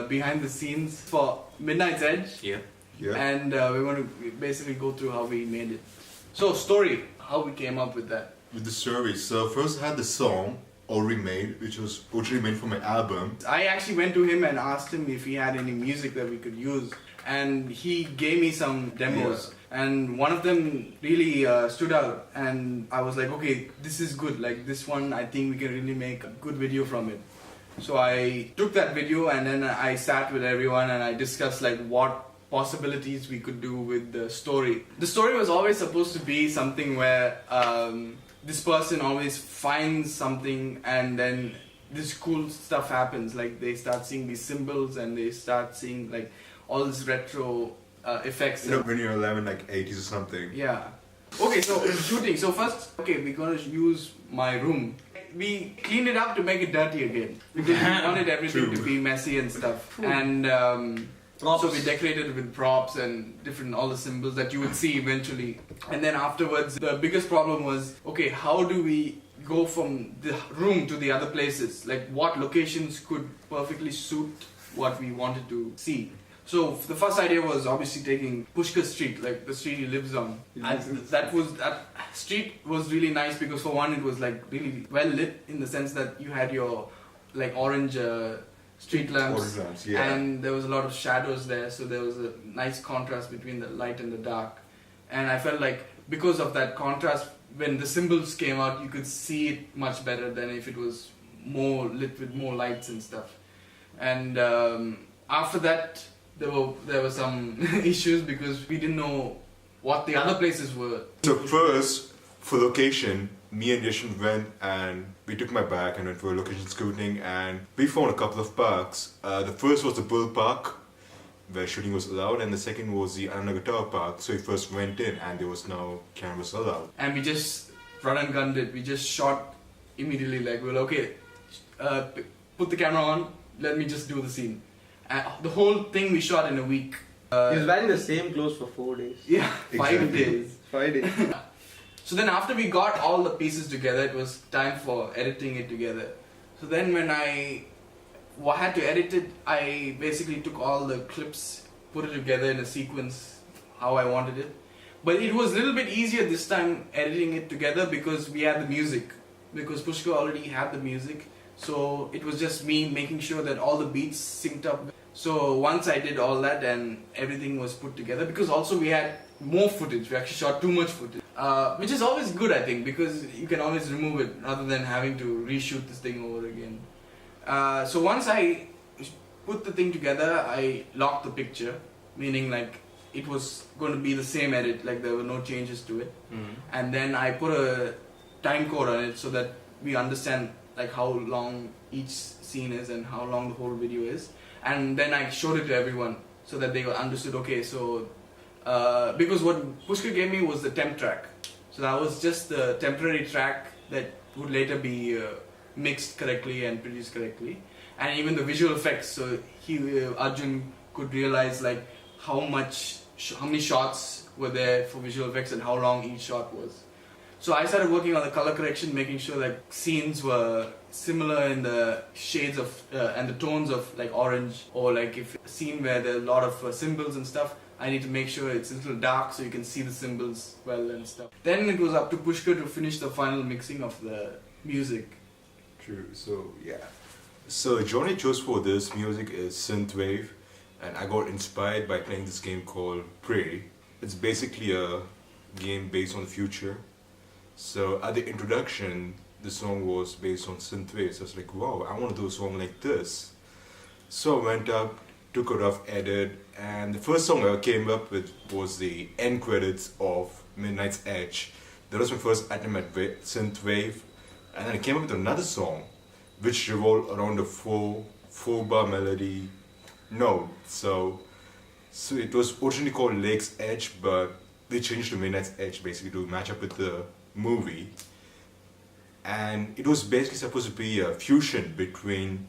behind the scenes for Midnight's Edge. Yeah. And we want to basically go through how we made it. So, story, how we came up with that. With the story, so first I had the song already made, which was originally made for my album. I actually went to him and asked him if he had any music that we could use. And he gave me some demos. And one of them really stood out. And I was like, okay, this is good. Like this one, I think we can really make a good video from it. So I took that video and then I sat with everyone and I discussed like what possibilities we could do with the story. The story was always supposed to be something where this person always finds something and then this cool stuff happens. Like they start seeing these symbols and they start seeing like all this retro effects. You know, when you're 11, like 80s or something. Yeah. Okay, so shooting. So first, okay, we're gonna use my room. We cleaned it up to make it dirty again because we wanted everything to be messy and stuff. And so we decorated it with props and different all the symbols that you would see eventually. And then afterwards, the biggest problem was, okay, how do we go from the room to the other places? Like what locations could perfectly suit what we wanted to see? So the first idea was obviously taking Pushkar Street, like the street he lives on. And that street was really nice because for one, it was like really well lit in the sense that you had your like orange street lamps, and there was a lot of shadows there, so there was a nice contrast between the light and the dark. And I felt like because of that contrast, when the symbols came out, you could see it much better than if it was more lit with more lights and stuff. And after that, there were some issues because we didn't know what the other places were. So first, for location, me and Yashin went and we took my bag and went for a location scouting and we found a couple of parks. The first was the Bull Park, where shooting was allowed, and the second was the Annagatava Park. So we first went in and there was no cameras allowed. And we just run and gunned it. We just shot immediately, like, well, okay, put the camera on, let me just do the scene. And the whole thing we shot in a week. He was wearing the same clothes for 4 days. Yeah, Exactly. 5 days. 5 days. So then after we got all the pieces together, it was time for editing it together. So then when I had to edit it, I basically took all the clips, put it together in a sequence, how I wanted it. But it was a little bit easier this time editing it together because we had the music. Because Pushkar already had the music. So it was just me making sure that all the beats synced up. So once I did all that and everything was put together, because also we had more footage, we actually shot too much footage. Which is always good, I think, because you can always remove it rather than having to reshoot this thing over again. So once I put the thing together, I locked the picture, meaning like it was going to be the same edit, like there were no changes to it. And then I put a time code on it so that we understand like how long each scene is and how long the whole video is. And then I showed it to everyone so that they understood, okay, so because what Pushkar gave me was the temp track. So that was just the temporary track that would later be mixed correctly and produced correctly. And even the visual effects, so Arjun could realize like how many shots were there for visual effects and how long each shot was. So I started working on the color correction, making sure that scenes were similar in the shades of and the tones of like orange, or like if a scene where there are a lot of symbols and stuff, I need to make sure it's a little dark so you can see the symbols well and stuff. Then it was up to Pushkar to finish the final mixing of the music. True, so yeah. So the genre I chose for this music is synthwave, and I got inspired by playing this game called Prey. It's basically a game based on the future. So at the introduction, the song was based on synthwave. So I was like, wow, I want to do a song like this. So I went up, took a rough edit, and the first song I came up with was the end credits of Midnight's Edge. That was my first attempt at synthwave. And then I came up with another song, which revolved around a four-bar melody note. So it was originally called Lake's Edge, but they changed to Midnight's Edge basically to match up with the movie. And it was basically supposed to be a fusion between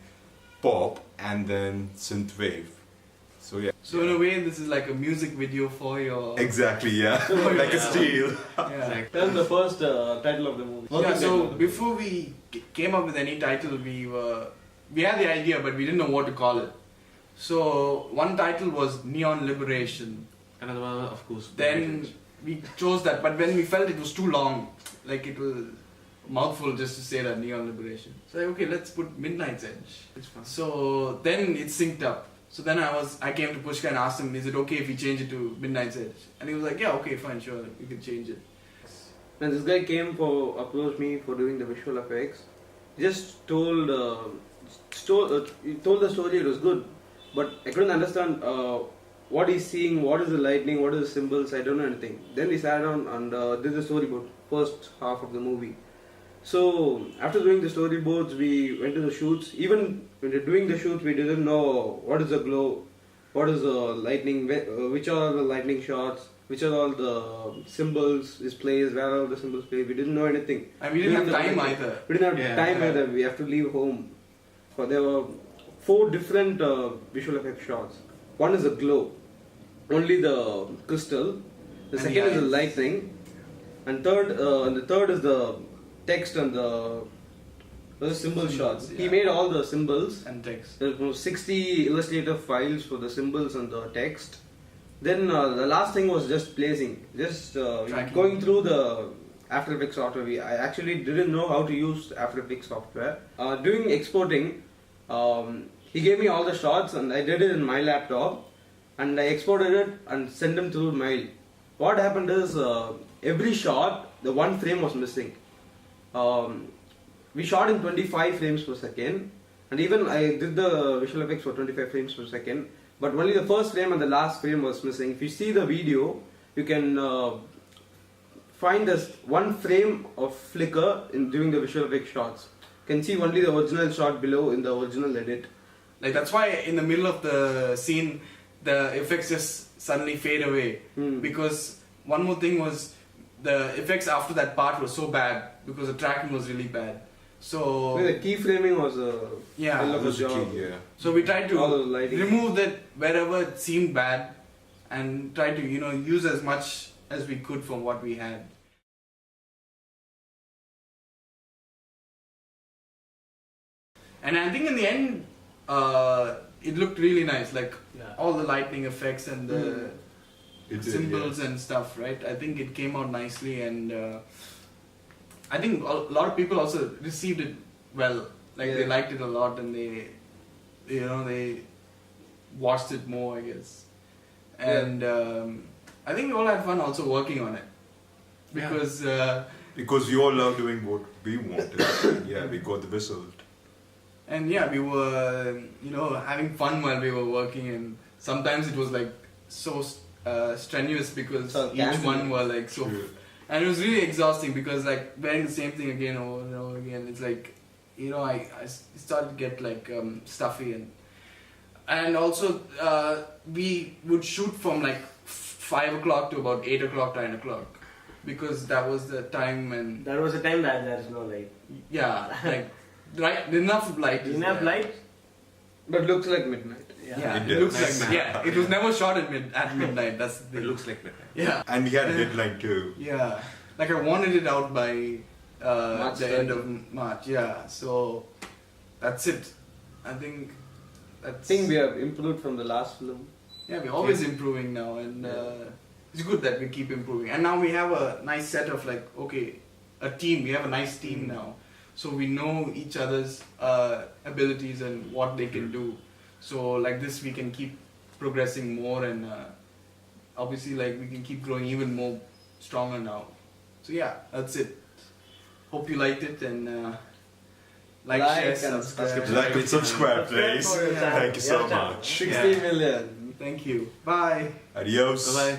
pop and then synthwave. So yeah. So in a way, this is like a music video for your... Exactly, yeah. Like a steal. Yeah. That's the first title of the movie. Yeah, so before we came up with any title, we had the idea, but we didn't know what to call it. So one title was Neon Liberation. Another one, of course. Then we chose that, but when we felt it was too long, like it was a mouthful just to say that Neon Liberation. So like, okay, let's put Midnight's Edge. It's fun. So then it synced up. So then I came to Pushka and asked him, is it okay if we change it to Midnight's Edge? And he was like, yeah, okay, fine, sure, you can change it. And this guy approached me for doing the visual effects. Just told he told the story, it was good, but I couldn't understand what he's seeing, what is the lightning, what is the symbols, I don't know anything. Then we sat down and did the storyboard, first half of the movie. So after doing the storyboards, we went to the shoots. Even when we were doing the shoots, we didn't know what is the glow, what is the lightning, which are the lightning shots, which are all the symbols is placed, where are all the symbols placed. We didn't know anything. And we didn't have time either. We didn't have Yeah. time either. We have to leave home. So there were 4 different visual effect shots. One is the glow, only the crystal. The And second the is the eyes. lightning, and the third is the text and the symbol Symbols, shots. He yeah. made all the symbols. And text. There were 60 illustrator files for the symbols and the text. Then the last thing was just placing, just Tracking. going through the After Effects software. I actually didn't know how to use After Effects software. Doing exporting, he gave me all the shots and I did it in my laptop and I exported it and sent them through mail. What happened is every shot, the one frame was missing. We shot in 25 frames per second, and even I did the visual effects for 25 frames per second, but only the first frame and the last frame was missing. If you see the video, you can find this one frame of flicker in during the visual effects shots. You can see only the original shot below in the original edit. Like that's why in the middle of the scene, the effects just suddenly fade away. Because one more thing was the effects after that part were so bad because the tracking was really bad. So The keyframing was a yeah. hell of a Those are job. key, yeah. So we tried All the to lighting. remove that wherever it seemed bad and try to use as much as we could from what we had. And I think in the end, it looked really nice, like Yeah. all the lightning effects and the It did, symbols and stuff, right? I think it came out nicely, and I think a lot of people also received it well. Like they Yeah. liked it a lot, and they watched it more, I guess. And I think we all had fun also working on it Yeah. because Because we all love doing what we wanted. Yeah, we got the result. and yeah, we were having fun while we were working, and sometimes it was like so strenuous because So each dancing. one were like so. True. And it was really exhausting because like wearing the same thing again over and over again. It's like, I started to get like stuffy and also we would shoot from like 5 o'clock to about 8 o'clock, 9 o'clock because that was the time and That was the time that there's no light. yeah, like right enough light. is Enough there. light? But looks like midnight. Yeah, It it looks does. like it was never shot at midnight. That's the It thing. looks like midnight. Yeah. And we had a deadline too. Yeah, like I wanted it out by March the 30. end of March. Yeah, so that's it. I think I that's. think we have improved from the last film. Yeah, we're always improving now, and it's good that we keep improving. And now we have a nice set of like, okay, a team. We have a nice team now, so we know each other's abilities and what they can do. So like this, we can keep progressing more, and obviously like we can keep growing even more stronger now. So yeah, that's it. Hope you liked it, and like, Like share, and subscribe. Like and subscribe, please. for your channel. Thank you so Your channel. much. 60 million. Thank you. Bye. Adios. Bye bye.